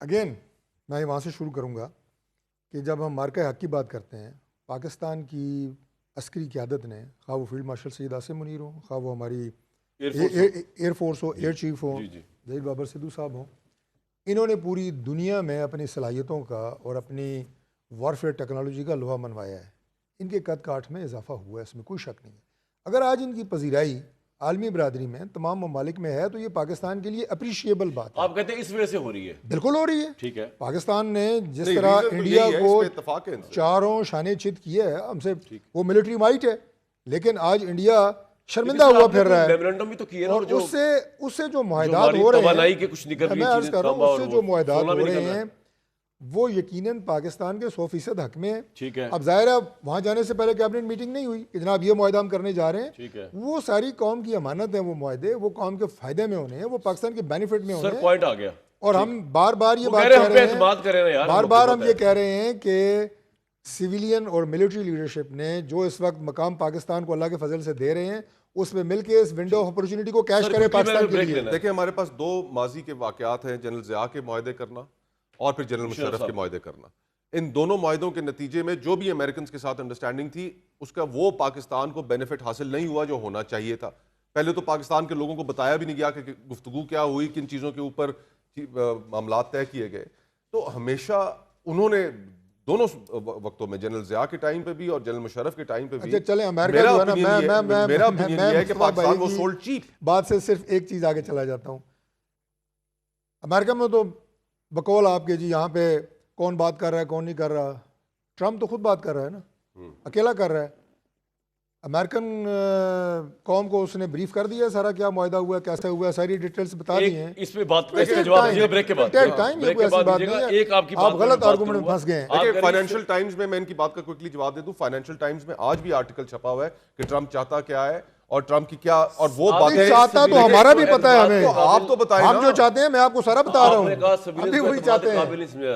Again میں وہاں سے شروع کروں گا کہ جب ہم مارکہ حق کی بات کرتے ہیں، پاکستان کی عسکری قیادت نے، خواہ وہ فیلڈ مارشل سید عاصم منیر ہوں، خواہ وہ ہماری ایئر فورس ہو، ایئر چیف ہوں ظہیر بابر سدھو صاحب ہوں، انہوں نے پوری دنیا میں اپنی صلاحیتوں کا اور اپنی وارفیئر ٹیکنالوجی کا لوہا منوایا ہے۔ ان کے قد کاٹھ میں اضافہ ہوا ہے، اس میں کوئی شک نہیں ہے۔ اگر آج ان کی پذیرائی عالمی برادری میں تمام ممالک میں ہے تو یہ پاکستان کے لیے اپریشیبل بات ہے۔ آپ کہتے ہیں اس وجہ سے ہو رہی ہے؟ بالکل ہو رہی ہے۔ ٹھیک ہے، پاکستان نے جس طرح انڈیا کو چاروں شانے چت کیا ہے، ہم سے وہ ملٹری مائٹ ہے، لیکن آج انڈیا شرمندہ ہوا پھر رہا ہے۔ میمورنڈم بھی تو کیے نا، اور اس سے جو معاہدات ہو رہے ہیں، میں عرض کر رہا ہوں، اس سے جو معاہدات ہو رہے ہیں وہ یقیناً پاکستان کے 100% حق میں ہے۔ ٹھیک ہے، اب ظاہر ہے وہاں جانے سے پہلے کیبنٹ میٹنگ نہیں ہوئی کہ جناب یہ معاہدہ ہم کرنے جا رہے ہیں۔ ٹھیک ہے، وہ ساری قوم کی امانت ہے، وہ معاہدے وہ قوم کے فائدے میں ہونے ہیں، وہ پاکستان کے بینیفٹ میں ہونے سر ہیں۔ پوائنٹ آ گیا، اور ہم بار بار یہ بات کہہ رہے ہیں، بار بار ہم یہ کہہ رہے ہیں کہ سویلین اور ملٹری لیڈرشپ نے جو اس وقت مقام پاکستان کو اللہ کے فضل سے دے رہے ہیں، اس میں مل کے اس ونڈو آف اپرچونٹی کو کیش کرے پاکستان کے لیے۔ دیکھیں ہمارے پاس دو ماضی کے واقعات ہیں، جنرل ضیاء کے معاہدے کرنا اور پھر جنرل مشرف کے معاہدے کرنا۔ ان دونوں معاہدوں کے نتیجے میں جو بھی امریکنز کے ساتھ انڈرسٹینڈنگ تھی، اس کا وہ پاکستان کو بینیفٹ حاصل نہیں ہوا جو ہونا چاہیے تھا۔ پہلے تو پاکستان کے لوگوں کو بتایا بھی نہیں گیا کہ گفتگو کیا ہوئی، کن چیزوں کے اوپر معاملات طے کیے گئے۔ تو ہمیشہ انہوں نے دونوں وقتوں میں، جنرل ضیاء کے ٹائم پہ بھی اور جنرل مشرف کے ٹائم پہ بھی، چلیں امریکہ جو ہے نا، میرا اوپینین یہ ہے کہ پاکستان وہ سولڈ چیپ۔ بات سے صرف ایک چیز آگے چلا جاتا ہوں، امریکہ میں تو بقول آپ کے جی یہاں پہ کون بات کر رہا ہے کون نہیں کر رہا، ٹرمپ تو خود بات کر رہا ہے نا، اکیلا کر رہا ہے۔ امریکن قوم کو اس نے بریف کر دیا سارا کیا معاہدہ ہوا ہے، کیسے ہوا ہے، ساری ڈیٹیلز بتا دی ہیں۔ اس پہ بات کرنے کا جواب دیجیے بریک کے بعد۔ ایک آپ کی آپ غلط آرگومنٹ میں پھنس گئے ہیں۔ دیکھیں فائنینشیل ٹائمز میں ان کی بات کا کوئکلی جواب دے دوں، فائنینشیل ٹائمز میں آج بھی آرٹیکل چھپا ہوا ہے کہ ٹرمپ چاہتا کیا ہے اور ٹرمپ کی کیا، اور وہ باتیں چاہتا تو ہمارا بھی پتہ ہے ہمیں، آپ تو بتائیں، ہم جو چاہتے ہیں میں آپ کو سارا بتا رہا ہوں، ہم بھی وہی چاہتے ہیں۔